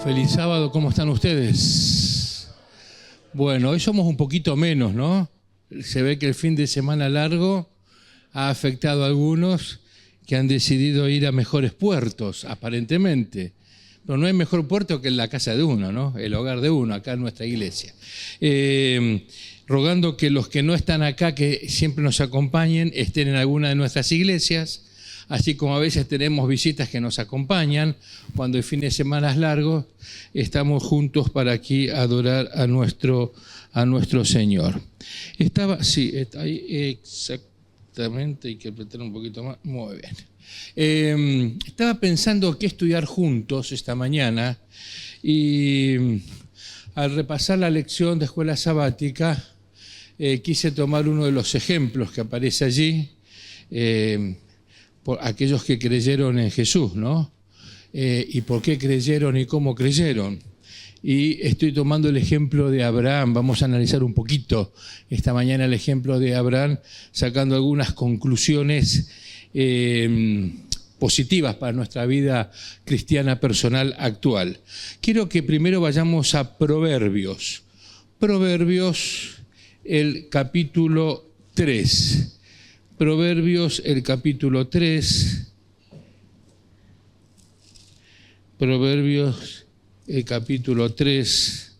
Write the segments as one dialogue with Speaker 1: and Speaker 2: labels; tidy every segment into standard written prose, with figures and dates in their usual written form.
Speaker 1: Feliz sábado, ¿cómo están ustedes? Bueno, hoy somos un poquito menos, ¿no? Se ve que el fin de semana largo ha afectado a algunos que han decidido ir a mejores puertos, aparentemente. Pero no hay mejor puerto que la casa de uno, ¿no? El hogar de uno, acá en nuestra iglesia. Rogando que los que no están acá, que siempre nos acompañen, estén en alguna de nuestras iglesias, así como a veces tenemos visitas que nos acompañan. Cuando el fin de semana es largo, estamos juntos para aquí adorar a nuestro Señor. Sí, está ahí exactamente, hay que apretar un poquito más. Muy bien. Estaba pensando qué estudiar juntos esta mañana y al repasar la lección de escuela sabática quise tomar uno de los ejemplos que aparece allí por aquellos que creyeron en Jesús, ¿no? Y por qué creyeron y cómo creyeron. Y estoy tomando el ejemplo de Abraham. Vamos a analizar un poquito esta mañana el ejemplo de Abraham, sacando algunas conclusiones positivas para nuestra vida cristiana personal actual. Quiero que primero vayamos a Proverbios. Proverbios, el capítulo 3. Proverbios, el capítulo 3. Proverbios, el capítulo 3.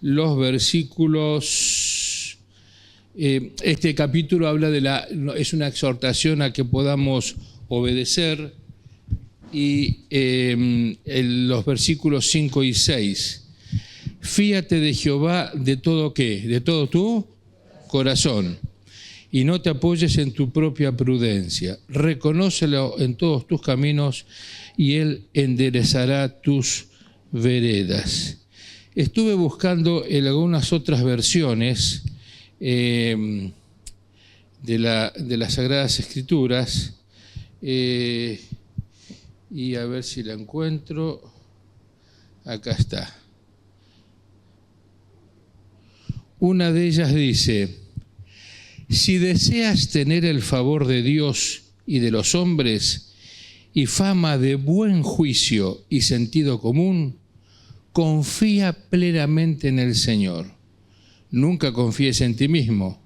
Speaker 1: Los versículos. Este capítulo habla es una exhortación a que podamos obedecer. Y los versículos 5 y 6. Fíate de Jehová de todo ¿qué? De todo tu corazón, y no te apoyes en tu propia prudencia. Reconócelo en todos tus caminos, y Él enderezará tus veredas. Estuve buscando en algunas otras versiones de las Sagradas Escrituras, y a ver si la encuentro. Acá está. Una de ellas dice: si deseas tener el favor de Dios y de los hombres, y fama de buen juicio y sentido común, confía plenamente en el Señor. Nunca confíes en ti mismo.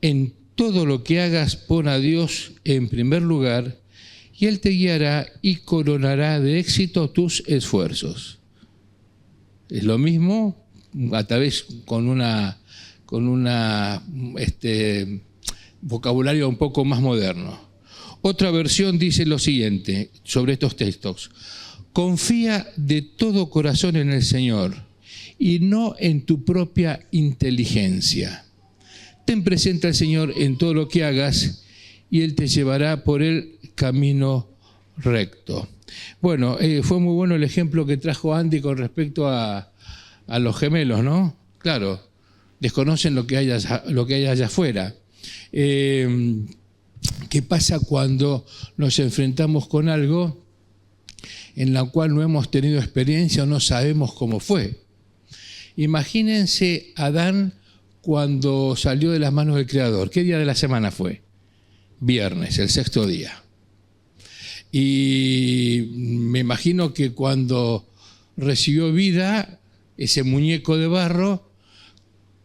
Speaker 1: En todo lo que hagas, pon a Dios en primer lugar, y Él te guiará y coronará de éxito tus esfuerzos. Es lo mismo, a través con una vocabulario un poco más moderno. Otra versión dice lo siguiente sobre estos textos: confía de todo corazón en el Señor y no en tu propia inteligencia. Ten presente al Señor en todo lo que hagas y Él te llevará por el camino recto. Bueno, fue muy bueno el ejemplo que trajo Andy con respecto a los gemelos, ¿no? Claro, desconocen lo que hay allá afuera. ¿Qué pasa cuando nos enfrentamos con algo en la cual no hemos tenido experiencia o no sabemos cómo fue? Imagínense Adán cuando salió de las manos del Creador. ¿Qué día de la semana fue? Viernes, el sexto día. Y me imagino que cuando recibió vida, ese muñeco de barro,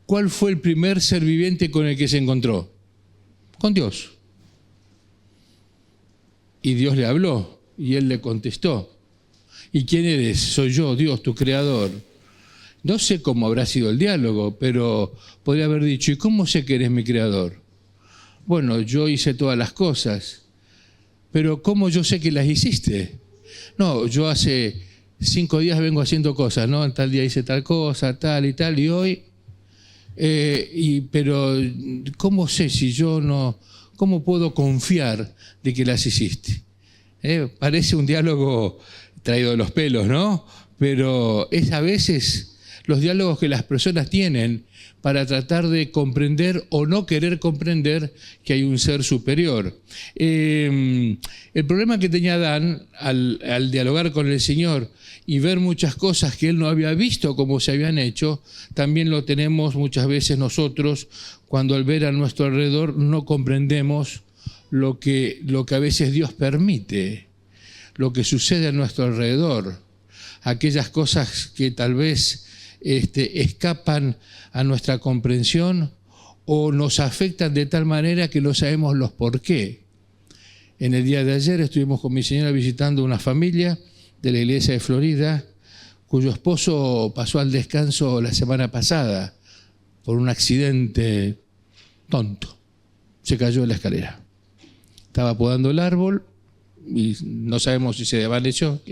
Speaker 1: ¿cuál fue el primer ser viviente con el que se encontró? Con Dios. Y Dios le habló y él le contestó: ¿y quién eres? Soy yo, Dios, tu creador. No sé cómo habrá sido el diálogo, pero podría haber dicho: ¿y cómo sé que eres mi creador? Bueno, yo hice todas las cosas, pero ¿cómo yo sé que las hiciste? No, yo hace 5 días vengo haciendo cosas, ¿no? Tal día hice tal cosa, tal y tal, y hoy... pero ¿cómo sé si yo no... ¿Cómo puedo confiar de que las hiciste? Parece un diálogo traído de los pelos, ¿no? Pero es a veces los diálogos que las personas tienen para tratar de comprender o no querer comprender que hay un ser superior. El problema que tenía Adán al dialogar con el Señor y ver muchas cosas que él no había visto como se habían hecho, también lo tenemos muchas veces nosotros cuando al ver a nuestro alrededor no comprendemos lo que a veces Dios permite. lo que sucede a nuestro alrededor, aquellas cosas que tal vez escapan a nuestra comprensión o nos afectan de tal manera que no sabemos los por qué. En el día de ayer estuvimos con mi señora visitando una familia de la iglesia de Florida, cuyo esposo pasó al descanso la semana pasada por un accidente tonto. Se cayó de la escalera. Estaba podando el árbol y no sabemos si se desvaneció.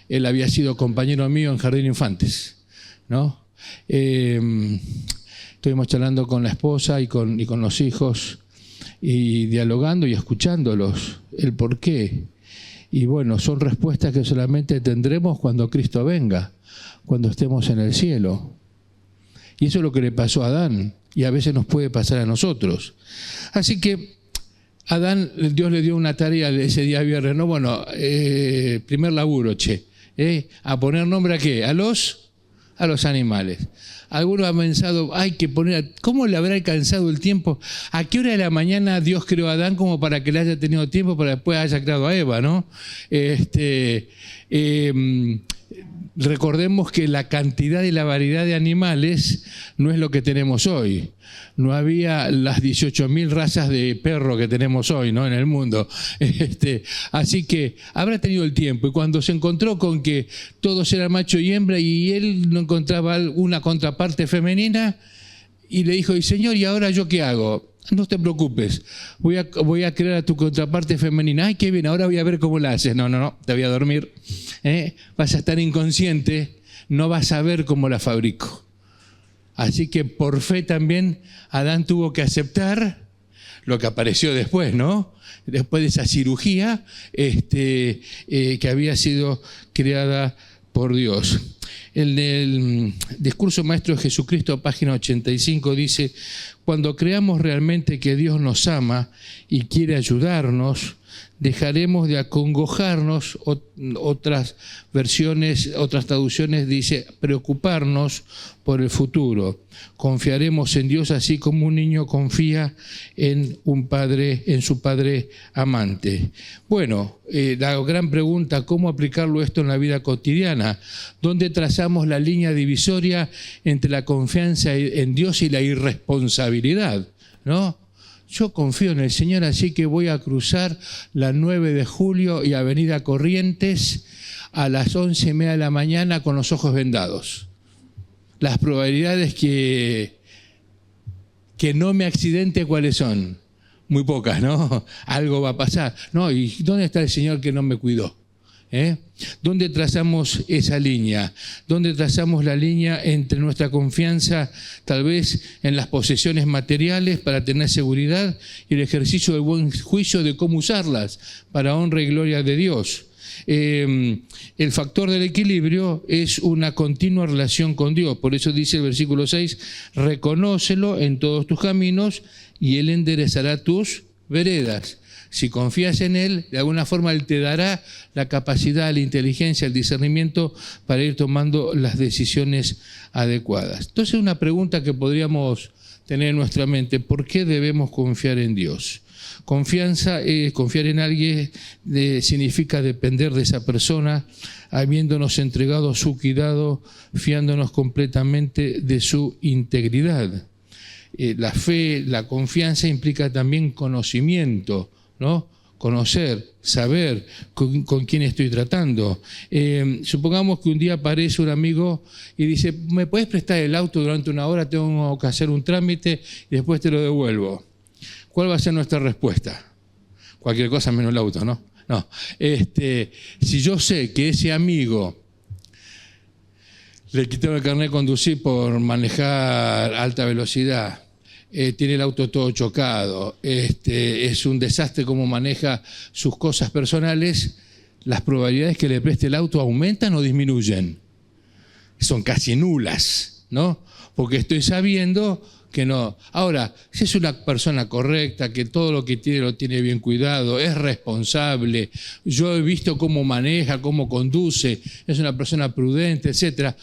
Speaker 1: Él había sido compañero mío en Jardín de Infantes, ¿no? Estuvimos charlando con la esposa y con los hijos y dialogando y escuchándolos, el por qué. Y bueno, son respuestas que solamente tendremos cuando Cristo venga, cuando estemos en el cielo. Y eso es lo que le pasó a Adán, y a veces nos puede pasar a nosotros. Así que Adán, Dios le dio una tarea ese día viernes, ¿no? Bueno, primer laburo, ¿a poner nombre a qué? A los animales. Algunos han pensado, hay que poner, ¿cómo le habrá alcanzado el tiempo? ¿A qué hora de la mañana Dios creó a Adán como para que le haya tenido tiempo para después haya creado a Eva, ¿no? Recordemos que la cantidad y la variedad de animales no es lo que tenemos hoy. No había las 18.000 razas de perro que tenemos hoy, ¿no?, en el mundo. Así que habrá tenido el tiempo. Y cuando se encontró con que todos eran macho y hembra y él no encontraba una contraparte femenina, y le dijo, y Señor, ¿y ahora yo qué hago? No te preocupes, voy a crear a tu contraparte femenina. Ay, qué bien, ahora voy a ver cómo la haces. No, te voy a dormir. Vas a estar inconsciente, no vas a ver cómo la fabrico. Así que por fe también Adán tuvo que aceptar lo que apareció después, ¿no? Después de esa cirugía que había sido creada por Dios. En el discurso maestro de Jesucristo, página 85, dice: cuando creamos realmente que Dios nos ama y quiere ayudarnos, dejaremos de acongojarnos. Otras versiones, otras traducciones dice preocuparnos por el futuro. Confiaremos en Dios así como un niño confía en su padre amante. Bueno, la gran pregunta, ¿cómo aplicarlo esto en la vida cotidiana? ¿Dónde trazamos la línea divisoria entre la confianza en Dios y la irresponsabilidad, ¿no? Yo confío en el Señor, así que voy a cruzar la 9 de julio y Avenida Corrientes a las 11:30 de la mañana con los ojos vendados. Las probabilidades que no me accidente, ¿cuáles son? Muy pocas, ¿no? Algo va a pasar. No, ¿y dónde está el Señor que no me cuidó? ¿Dónde trazamos esa línea? ¿Dónde trazamos la línea entre nuestra confianza tal vez en las posesiones materiales para tener seguridad y el ejercicio del buen juicio de cómo usarlas para honra y gloria de Dios? El factor del equilibrio es una continua relación con Dios. Por eso dice el versículo 6, reconócelo en todos tus caminos y Él enderezará tus veredas. Si confías en Él, de alguna forma Él te dará la capacidad, la inteligencia, el discernimiento para ir tomando las decisiones adecuadas. Entonces, una pregunta que podríamos tener en nuestra mente: ¿por qué debemos confiar en Dios? Confiar en alguien significa depender de esa persona, habiéndonos entregado a su cuidado, fiándonos completamente de su integridad. La fe, la confianza implica también conocimiento, ¿no? Conocer, saber con quién estoy tratando. Supongamos que un día aparece un amigo y dice: ¿me puedes prestar el auto durante una hora? Tengo que hacer un trámite y después te lo devuelvo. ¿Cuál va a ser nuestra respuesta? Cualquier cosa menos el auto, ¿no? No. Si yo sé que ese amigo le quitaron el carnet de conducir por manejar a alta velocidad, tiene el auto todo chocado, es un desastre cómo maneja sus cosas personales, las probabilidades que le preste el auto aumentan o disminuyen. Son casi nulas, ¿no? Porque estoy sabiendo que no. Ahora, si es una persona correcta, que todo lo que tiene lo tiene bien cuidado, es responsable, yo he visto cómo maneja, cómo conduce, es una persona prudente, etcétera,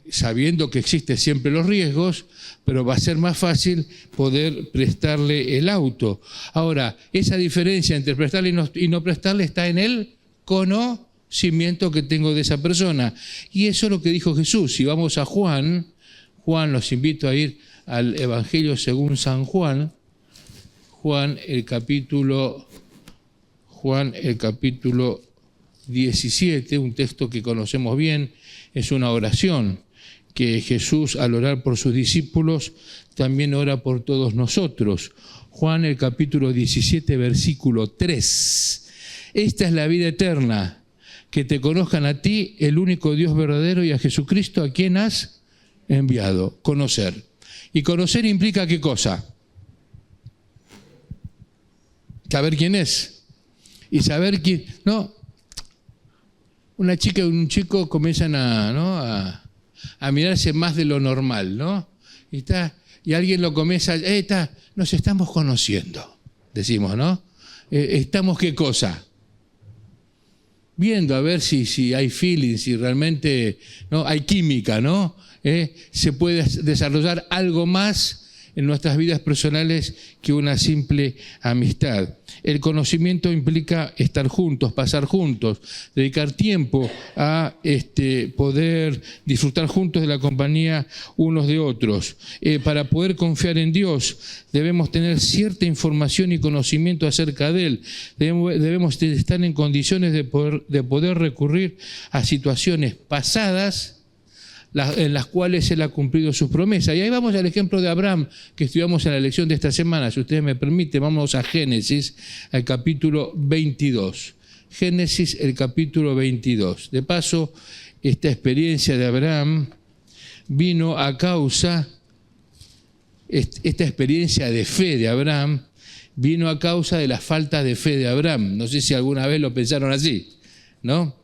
Speaker 1: sabiendo que existen siempre los riesgos, pero va a ser más fácil poder prestarle el auto. Ahora, esa diferencia entre prestarle y no prestarle está en el conocimiento que tengo de esa persona. Y eso es lo que dijo Jesús. Si vamos a Juan, los invito a ir al Evangelio según San Juan, Juan el capítulo 17, un texto que conocemos bien, es una oración que Jesús, al orar por sus discípulos, también ora por todos nosotros. Juan el capítulo 17, versículo 3. Esta es la vida eterna, que te conozcan a ti, el único Dios verdadero, y a Jesucristo, a quien has enviado. Conocer. Y conocer implica ¿qué cosa? Saber quién es. Y saber quién... No, una chica y un chico comienzan a mirarse más de lo normal, ¿no? Y alguien lo comienza, nos estamos conociendo, decimos, ¿no? ¿Estamos qué cosa? Viendo a ver si hay feeling, si realmente ¿no? hay química, ¿no? Se puede desarrollar algo más en nuestras vidas personales que una simple amistad. El conocimiento implica estar juntos, pasar juntos, dedicar tiempo a poder disfrutar juntos de la compañía unos de otros. Para poder confiar en Dios debemos tener cierta información y conocimiento acerca de Él. Debemos estar en condiciones de poder recurrir a situaciones pasadas en las cuales Él ha cumplido sus promesas. Y ahí vamos al ejemplo de Abraham, que estudiamos en la lección de esta semana. Si ustedes me permiten, vamos a Génesis, al capítulo 22. Génesis, el capítulo 22. De paso, esta experiencia de Abraham vino a causa, esta experiencia de fe de Abraham, vino a causa de la falta de fe de Abraham. No sé si alguna vez lo pensaron así, ¿no?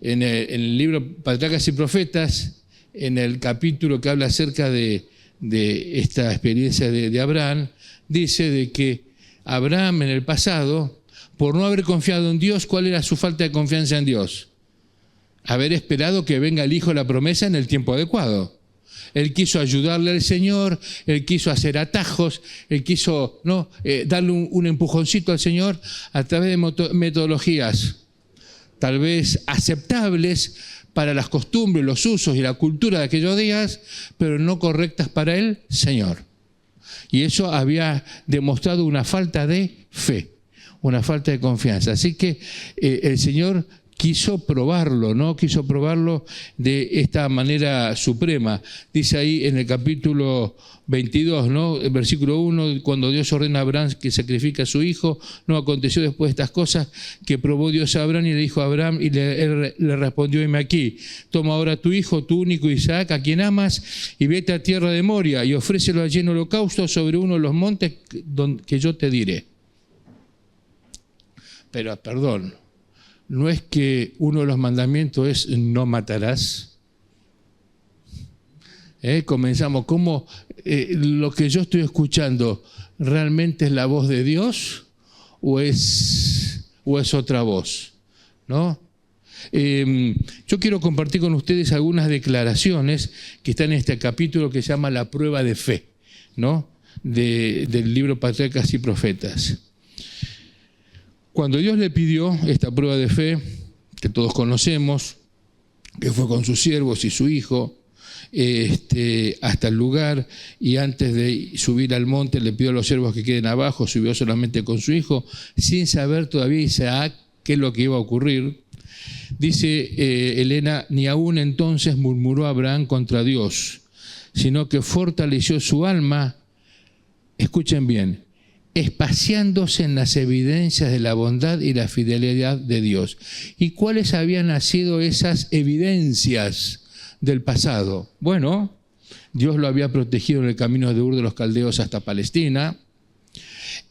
Speaker 1: En el libro Patriarcas y Profetas, en el capítulo que habla acerca de esta experiencia de Abraham, dice de que Abraham en el pasado, por no haber confiado en Dios, ¿cuál era su falta de confianza en Dios? Haber esperado que venga el Hijo de la promesa en el tiempo adecuado. Él quiso ayudarle al Señor, él quiso hacer atajos, él quiso darle un empujoncito al Señor a través de metodologías tal vez aceptables para las costumbres, los usos y la cultura de aquellos días, pero no correctas para el Señor. Y eso había demostrado una falta de fe, una falta de confianza. Así que el Señor quiso probarlo, ¿no? Quiso probarlo de esta manera suprema. Dice ahí en el capítulo 22, ¿no? El versículo 1, cuando Dios ordena a Abraham que sacrifique a su hijo, no aconteció después de estas cosas que probó Dios a Abraham y le dijo a Abraham y él le respondió, heme aquí, toma ahora tu hijo, tu único Isaac, a quien amas, y vete a tierra de Moria y ofrécelo allí en holocausto sobre uno de los montes que yo te diré. Pero, perdón, ¿no es que uno de los mandamientos es no matarás? Comenzamos, ¿cómo lo que yo estoy escuchando realmente es la voz de Dios o es otra voz? ¿No? Yo quiero compartir con ustedes algunas declaraciones que están en este capítulo que se llama La prueba de fe, ¿no? Del libro Patriarcas y Profetas. Cuando Dios le pidió esta prueba de fe, que todos conocemos, que fue con sus siervos y su hijo, hasta el lugar, y antes de subir al monte le pidió a los siervos que queden abajo, subió solamente con su hijo, sin saber todavía Isaac qué es lo que iba a ocurrir. Dice Elena, ni aún entonces murmuró Abraham contra Dios, sino que fortaleció su alma, escuchen bien, espaciándose en las evidencias de la bondad y la fidelidad de Dios. ¿Y cuáles habían sido esas evidencias del pasado? Bueno, Dios lo había protegido en el camino de Ur de los Caldeos hasta Palestina.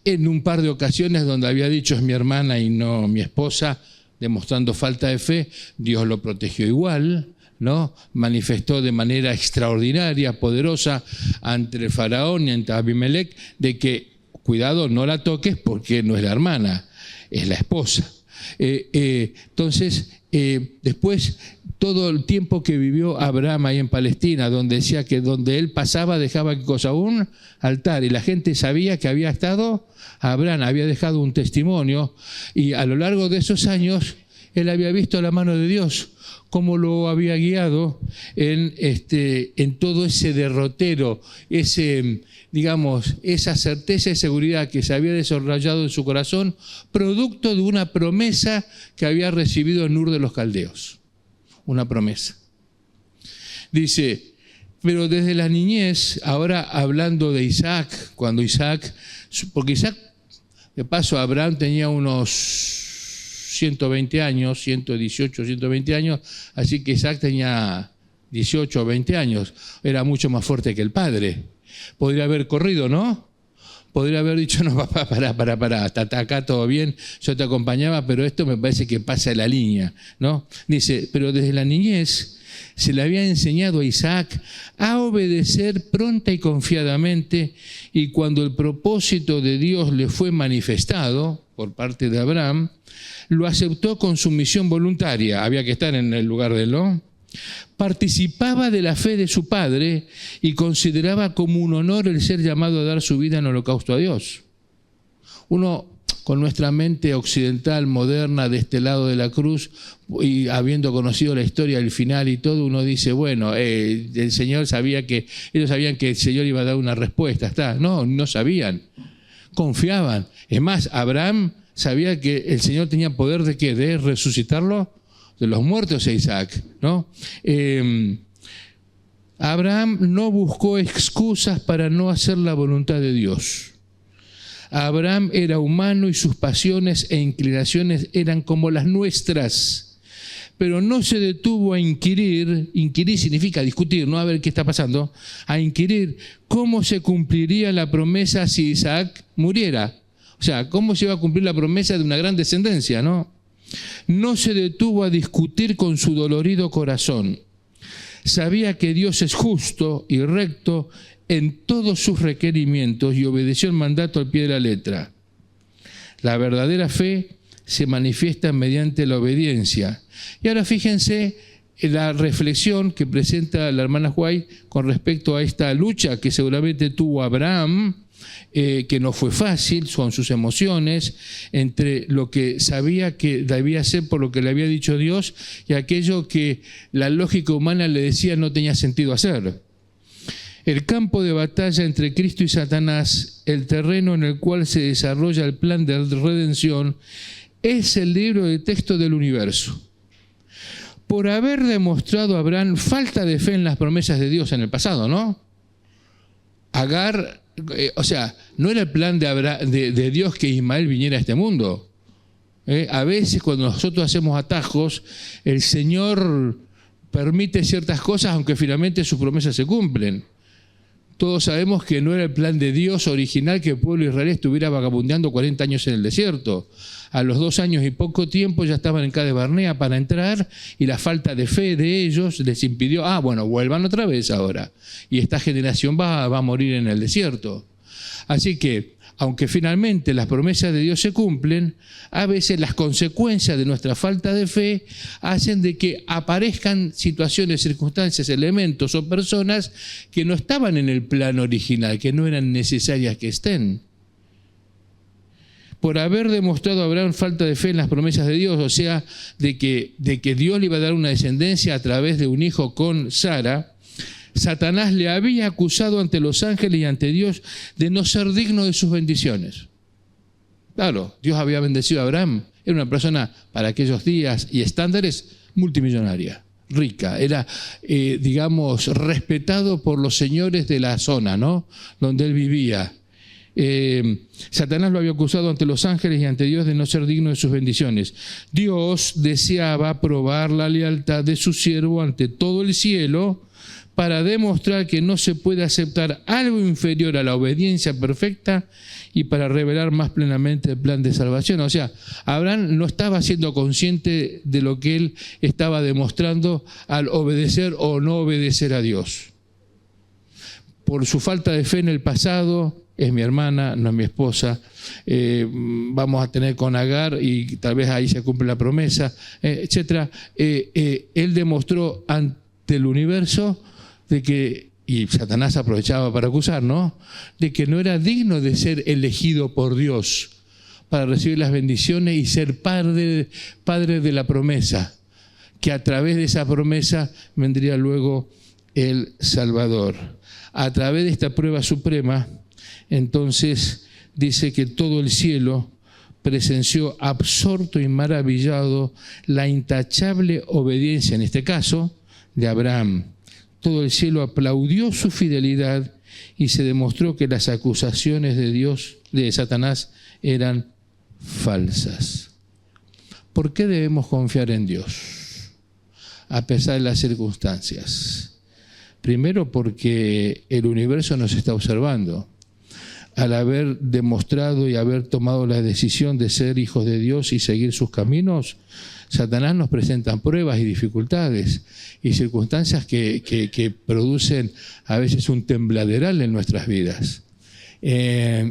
Speaker 1: En un par de ocasiones donde había dicho es mi hermana y no mi esposa, demostrando falta de fe, Dios lo protegió igual, ¿no? Manifestó de manera extraordinaria, poderosa, ante el faraón y ante Abimelech, de que cuidado, no la toques porque no es la hermana, es la esposa. Entonces, después, todo el tiempo que vivió Abraham ahí en Palestina, donde decía que donde él pasaba dejaba ¿qué cosa? Un altar, y la gente sabía que había estado Abraham, había dejado un testimonio, y a lo largo de esos años él había visto la mano de Dios, cómo lo había guiado en todo ese derrotero, esa certeza y seguridad que se había desarrollado en su corazón, producto de una promesa que había recibido en Ur de los Caldeos. Una promesa. Dice, pero desde la niñez, ahora hablando de Isaac, porque Isaac, de paso, Abraham tenía unos 120 años, 118, 120 años, así que Isaac tenía 18 o 20 años, era mucho más fuerte que el padre. Podría haber corrido, ¿no? Podría haber dicho, no, papá, pará, hasta acá todo bien, yo te acompañaba, pero esto me parece que pasa la línea, ¿no? Dice, pero desde la niñez se le había enseñado a Isaac a obedecer pronta y confiadamente, y cuando el propósito de Dios le fue manifestado por parte de Abraham, lo aceptó con sumisión voluntaria, había que estar en el lugar de él, ¿no? Participaba de la fe de su padre y consideraba como un honor el ser llamado a dar su vida en holocausto a Dios. Uno, con nuestra mente occidental, moderna, de este lado de la cruz, y habiendo conocido la historia, el final y todo, uno dice, bueno, el Señor sabía que, ellos sabían que el Señor iba a dar una respuesta, está. No, no sabían, confiaban. Es más, Abraham sabía que el Señor tenía poder de ¿qué? De resucitarlo de los muertos a Isaac, ¿no? Abraham no buscó excusas para no hacer la voluntad de Dios. Abraham era humano y sus pasiones e inclinaciones eran como las nuestras, pero no se detuvo a inquirir significa discutir, no a ver qué está pasando, a inquirir cómo se cumpliría la promesa si Isaac muriera. O sea, cómo se iba a cumplir la promesa de una gran descendencia, ¿no? No se detuvo a discutir con su dolorido corazón. Sabía que Dios es justo y recto en todos sus requerimientos y obedeció el mandato al pie de la letra. La verdadera fe se manifiesta mediante la obediencia. Y ahora fíjense en la reflexión que presenta la hermana White con respecto a esta lucha que seguramente tuvo Abraham, que no fue fácil, con sus emociones, entre lo que sabía que debía hacer por lo que le había dicho Dios y aquello que la lógica humana le decía no tenía sentido hacer. El campo de batalla entre Cristo y Satanás, el terreno en el cual se desarrolla el plan de redención, es el libro de texto del universo. Por haber demostrado a Abraham falta de fe en las promesas de Dios en el pasado, ¿no? Agar, no era el plan de Dios que Ismael viniera a este mundo. A veces cuando nosotros hacemos atajos, el Señor permite ciertas cosas aunque finalmente sus promesas se cumplen. Todos sabemos que no era el plan de Dios original que el pueblo de Israel estuviera vagabundeando 40 años en el desierto. A los 2 años y poco tiempo ya estaban en Cades Barnea para entrar y la falta de fe de ellos les impidió, vuelvan otra vez ahora. Y esta generación va a morir en el desierto. Así que, aunque finalmente las promesas de Dios se cumplen, a veces las consecuencias de nuestra falta de fe hacen de que aparezcan situaciones, circunstancias, elementos o personas que no estaban en el plan original, que no eran necesarias que estén. Por haber demostrado a Abraham falta de fe en las promesas de Dios, o sea, de que Dios le iba a dar una descendencia a través de un hijo con Sara, Satanás le había acusado ante los ángeles y ante Dios de no ser digno de sus bendiciones. Claro, Dios había bendecido a Abraham. Era una persona, para aquellos días y estándares, multimillonaria, rica. Era, respetado por los señores de la zona, ¿no? Donde él vivía. Satanás lo había acusado ante los ángeles y ante Dios de no ser digno de sus bendiciones. Dios deseaba probar la lealtad de su siervo ante todo el cielo para demostrar que no se puede aceptar algo inferior a la obediencia perfecta y para revelar más plenamente el plan de salvación. O sea, Abraham no estaba siendo consciente de lo que él estaba demostrando al obedecer o no obedecer a Dios. Por su falta de fe en el pasado, es mi hermana, no es mi esposa, vamos a tener con Agar y tal vez ahí se cumple la promesa, etc. Él demostró ante el universo de que, y Satanás aprovechaba para acusar, ¿no?, de que no era digno de ser elegido por Dios para recibir las bendiciones y ser padre de la promesa, que a través de esa promesa vendría luego el Salvador. A través de esta prueba suprema, entonces dice que todo el cielo presenció absorto y maravillado la intachable obediencia, en este caso, de Abraham. Todo el cielo aplaudió su fidelidad y se demostró que las acusaciones de Satanás, eran falsas. ¿Por qué debemos confiar en Dios a pesar de las circunstancias? Primero, porque el universo nos está observando. Al haber demostrado y haber tomado la decisión de ser hijos de Dios y seguir sus caminos, Satanás nos presenta pruebas y dificultades y circunstancias que producen a veces un tembladeral en nuestras vidas.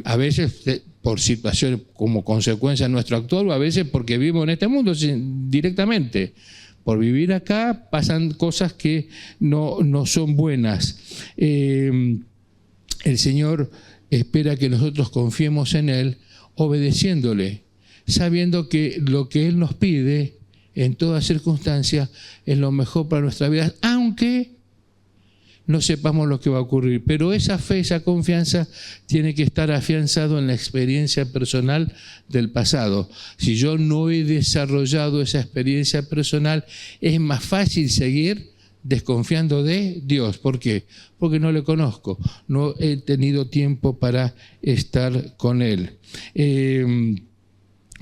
Speaker 1: A veces por situaciones como consecuencia de nuestro actuar, o a veces porque vivimos en este mundo directamente. Por vivir acá pasan cosas que no son buenas. El Señor espera que nosotros confiemos en Él, obedeciéndole, sabiendo que lo que Él nos pide en toda circunstancia es lo mejor para nuestra vida, aunque no sepamos lo que va a ocurrir. Pero esa fe, esa confianza tiene que estar afianzado en la experiencia personal del pasado. Si yo no he desarrollado esa experiencia personal, es más fácil seguir desconfiando de Dios. ¿Por qué? Porque no le conozco, no he tenido tiempo para estar con Él.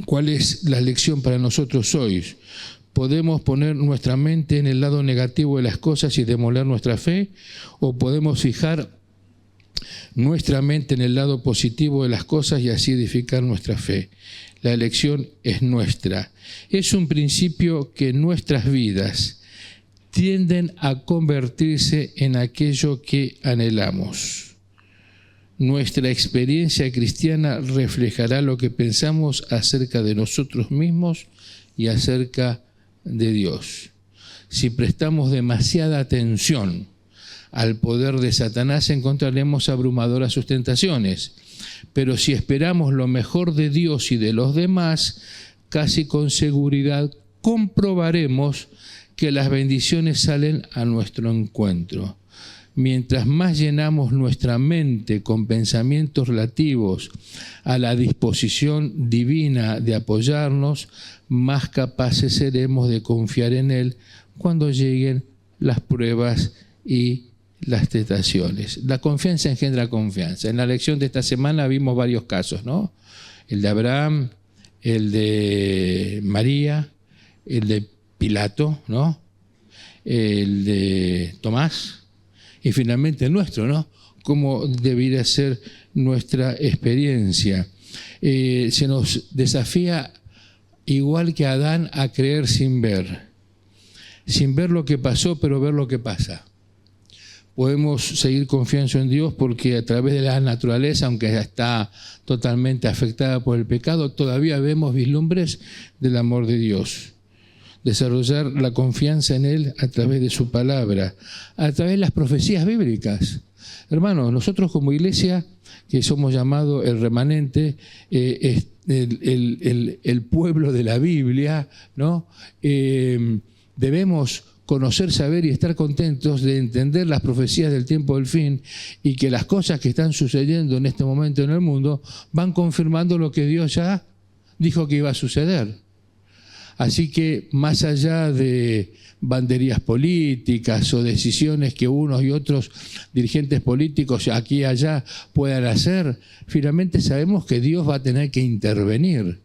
Speaker 1: ¿Cuál es la lección para nosotros hoy? ¿Podemos poner nuestra mente en el lado negativo de las cosas y demoler nuestra fe? ¿O podemos fijar nuestra mente en el lado positivo de las cosas y así edificar nuestra fe? La elección es nuestra. Es un principio que en nuestras vidas tienden a convertirse en aquello que anhelamos. Nuestra experiencia cristiana reflejará lo que pensamos acerca de nosotros mismos y acerca de Dios. Si prestamos demasiada atención al poder de Satanás, encontraremos abrumadoras sustentaciones. Pero si esperamos lo mejor de Dios y de los demás, casi con seguridad comprobaremos que las bendiciones salen a nuestro encuentro. Mientras más llenamos nuestra mente con pensamientos relativos a la disposición divina de apoyarnos, más capaces seremos de confiar en Él cuando lleguen las pruebas y las tentaciones. La confianza engendra confianza. En la lección de esta semana vimos varios casos, ¿no? El de Abraham, el de María, el de Pilato, ¿no? El de Tomás y finalmente el nuestro, ¿no? Cómo debería ser nuestra experiencia. Se nos desafía, igual que a Adán, a creer sin ver lo que pasó, pero ver lo que pasa. Podemos seguir confiando en Dios porque a través de la naturaleza, aunque está totalmente afectada por el pecado, todavía vemos vislumbres del amor de Dios. Desarrollar la confianza en Él a través de su palabra, a través de las profecías bíblicas. Hermanos, nosotros como iglesia, que somos llamados el remanente, el pueblo de la Biblia, ¿no? Debemos conocer, saber y estar contentos de entender las profecías del tiempo del fin y que las cosas que están sucediendo en este momento en el mundo van confirmando lo que Dios ya dijo que iba a suceder. Así que más allá de banderías políticas o decisiones que unos y otros dirigentes políticos aquí y allá puedan hacer, finalmente sabemos que Dios va a tener que intervenir,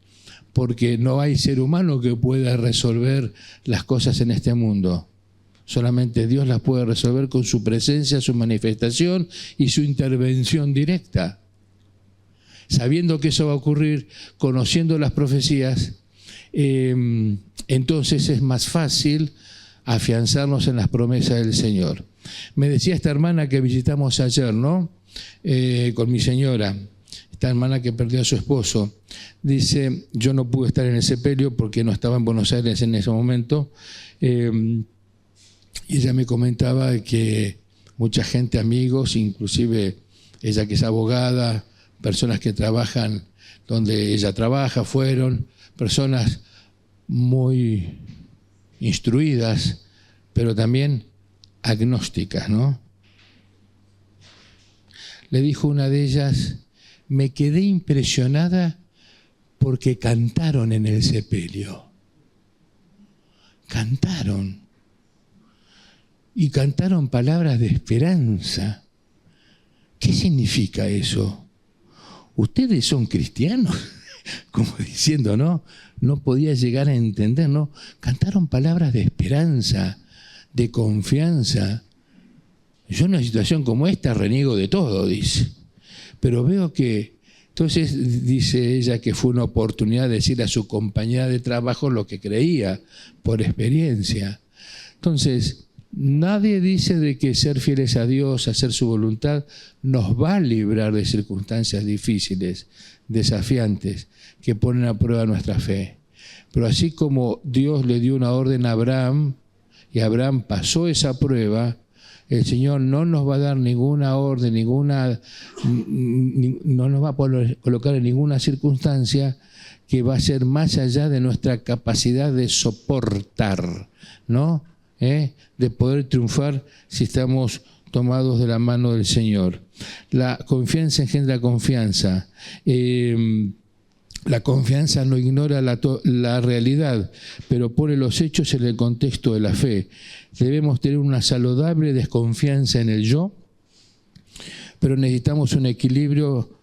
Speaker 1: porque no hay ser humano que pueda resolver las cosas en este mundo. Solamente Dios las puede resolver con su presencia, su manifestación y su intervención directa. Sabiendo que eso va a ocurrir, conociendo las profecías, entonces es más fácil afianzarnos en las promesas del Señor. Me decía esta hermana que visitamos ayer, ¿no? Con mi señora, esta hermana que perdió a su esposo. Dice, yo no pude estar en el sepelio porque no estaba en Buenos Aires en ese momento. Y ella me comentaba que mucha gente, amigos, inclusive ella que es abogada, personas que trabajan donde ella trabaja, fueron personas muy instruidas, pero también agnósticas, ¿no? Le dijo una de ellas: me quedé impresionada porque cantaron en el sepelio. Cantaron. Y cantaron palabras de esperanza. ¿Qué significa eso? ¿Ustedes son cristianos? Como diciendo, ¿no? No podía llegar a entender, ¿no? Cantaron palabras de esperanza, de confianza. Yo en una situación como esta reniego de todo, dice. Pero veo que, entonces dice ella que fue una oportunidad de decir a su compañera de trabajo lo que creía por experiencia. Entonces, nadie dice de que ser fieles a Dios, hacer su voluntad, nos va a librar de circunstancias difíciles, desafiantes, que ponen a prueba nuestra fe. Pero así como Dios le dio una orden a Abraham, y Abraham pasó esa prueba, el Señor no nos va a dar ninguna orden, no nos va a colocar en ninguna circunstancia que va a ser más allá de nuestra capacidad de soportar, ¿no? De poder triunfar si estamos tomados de la mano del Señor. La confianza engendra confianza. La confianza no ignora la realidad, pero pone los hechos en el contexto de la fe. Debemos tener una saludable desconfianza en el yo, pero necesitamos un equilibrio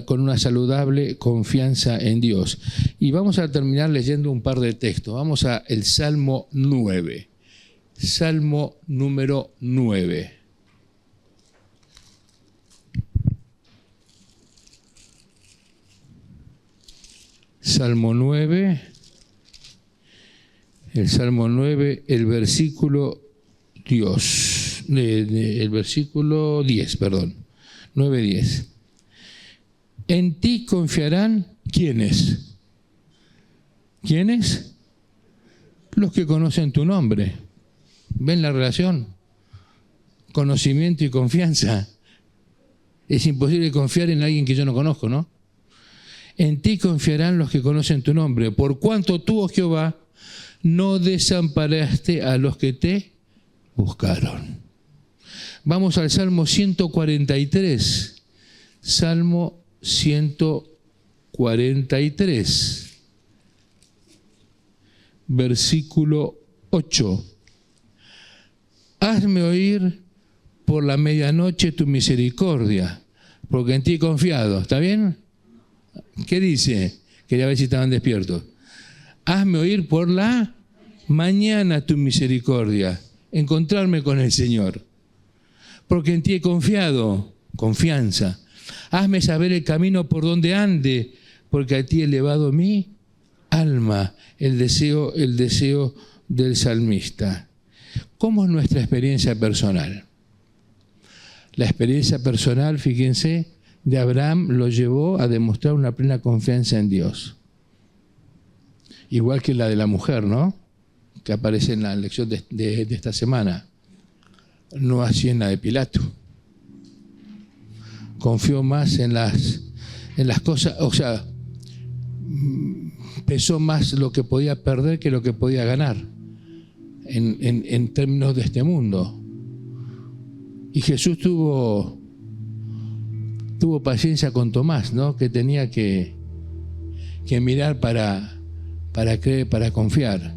Speaker 1: con una saludable confianza en Dios. Y vamos a terminar leyendo un par de textos. Vamos al Salmo 9. Salmo número 9. Salmo 9, el Salmo 9, el versículo 10, 9:10. En ti confiarán, ¿quiénes? ¿Quiénes? Los que conocen tu nombre. ¿Ven la relación? Conocimiento y confianza. Es imposible confiar en alguien que yo no conozco, ¿no? En ti confiarán los que conocen tu nombre, por cuanto tú, oh Jehová, no desamparaste a los que te buscaron. Vamos al Salmo 143. Salmo 143, versículo 8. Hazme oír por la medianoche tu misericordia, porque en ti he confiado. ¿Está bien? ¿Qué dice? Quería ver si estaban despiertos. Hazme oír por la mañana tu misericordia, encontrarme con el Señor. Porque en ti he confiado, confianza. Hazme saber el camino por donde ande, porque a ti he elevado mi alma, el deseo del salmista. ¿Cómo es nuestra experiencia personal? La experiencia personal, fíjense, de Abraham lo llevó a demostrar una plena confianza en Dios. Igual que la de la mujer, ¿no? Que aparece en la lección de esta semana. No así en la de Pilato. Confió más en las cosas, o sea, pesó más lo que podía perder que lo que podía ganar en términos de este mundo. Y Jesús tuvo paciencia con Tomás, ¿no? Que tenía que mirar para creer, para confiar.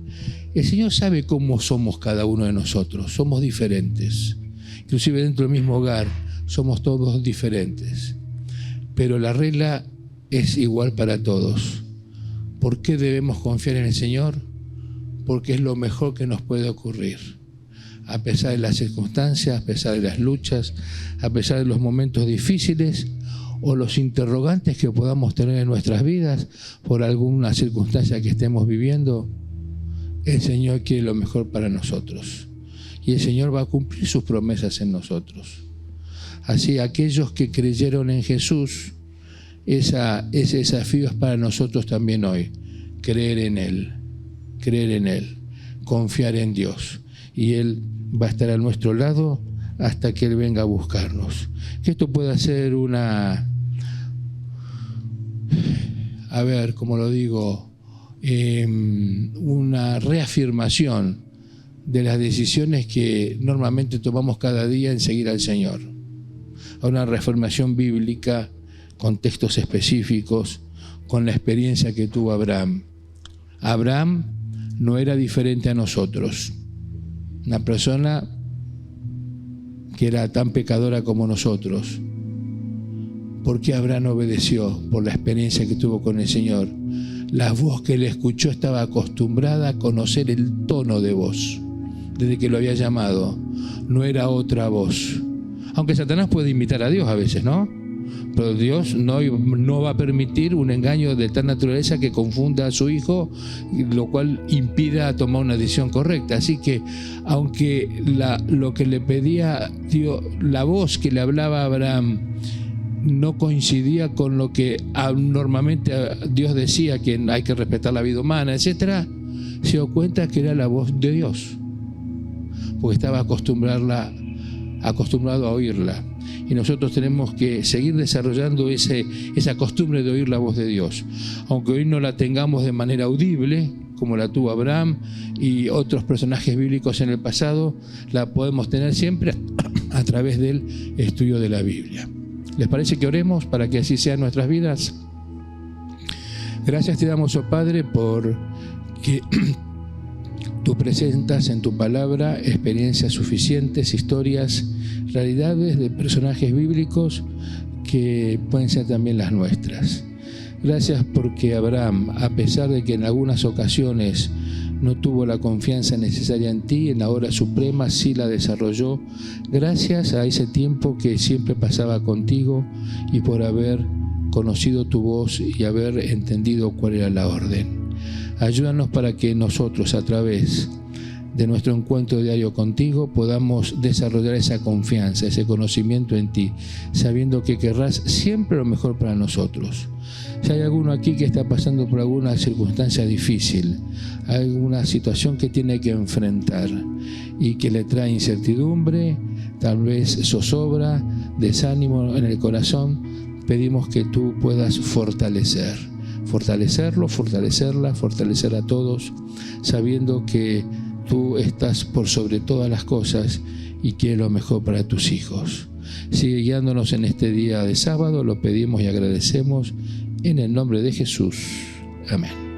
Speaker 1: El Señor sabe cómo somos cada uno de nosotros. Somos diferentes. Inclusive dentro del mismo hogar somos todos diferentes. Pero la regla es igual para todos. ¿Por qué debemos confiar en el Señor? Porque es lo mejor que nos puede ocurrir. A pesar de las circunstancias, a pesar de las luchas, a pesar de los momentos difíciles o los interrogantes que podamos tener en nuestras vidas por alguna circunstancia que estemos viviendo, el Señor quiere lo mejor para nosotros. Y el Señor va a cumplir sus promesas en nosotros. Así, aquellos que creyeron en Jesús, ese desafío es para nosotros también hoy. Creer en Él, confiar en Dios. Y Él va a estar a nuestro lado hasta que Él venga a buscarnos. Que esto pueda ser una como lo digo, una reafirmación de las decisiones que normalmente tomamos cada día en seguir al Señor. A una reafirmación bíblica con textos específicos, con la experiencia que tuvo Abraham. Abraham no era diferente a nosotros. Una persona que era tan pecadora como nosotros. ¿Por qué Abraham obedeció? Por la experiencia que tuvo con el Señor. La voz que le escuchó estaba acostumbrada a conocer el tono de voz. Desde que lo había llamado, no era otra voz. Aunque Satanás puede imitar a Dios a veces, ¿no? Pero Dios no va a permitir un engaño de tal naturaleza que confunda a su hijo, lo cual impida tomar una decisión correcta. Así que, aunque lo que le pedía Dios, la voz que le hablaba a Abraham, no coincidía con lo que normalmente Dios decía, que hay que respetar la vida humana, etc., se dio cuenta que era la voz de Dios, porque estaba acostumbrado a oírla. Y nosotros tenemos que seguir desarrollando esa costumbre de oír la voz de Dios. Aunque hoy no la tengamos de manera audible, como la tuvo Abraham y otros personajes bíblicos en el pasado, la podemos tener siempre a través del estudio de la Biblia. ¿Les parece que oremos para que así sean nuestras vidas? Gracias te damos, oh Padre, por que tú presentas en tu palabra experiencias suficientes, historias, realidades de personajes bíblicos que pueden ser también las nuestras. Gracias porque Abraham, a pesar de que en algunas ocasiones no tuvo la confianza necesaria en ti, en la hora suprema sí la desarrolló, gracias a ese tiempo que siempre pasaba contigo y por haber conocido tu voz y haber entendido cuál era la orden. Ayúdanos para que nosotros, a través de nuestro encuentro diario contigo, podamos desarrollar esa confianza, ese conocimiento en ti, sabiendo que querrás siempre lo mejor para nosotros. Si hay alguno aquí que está pasando por alguna circunstancia difícil, alguna situación que tiene que enfrentar y que le trae incertidumbre, tal vez zozobra, desánimo en el corazón, pedimos que tú puedas fortalecerlo, fortalecerla, fortalecer a todos, sabiendo que tú estás por sobre todas las cosas y quieres lo mejor para tus hijos. Sigue guiándonos en este día de sábado, lo pedimos y agradecemos en el nombre de Jesús. Amén.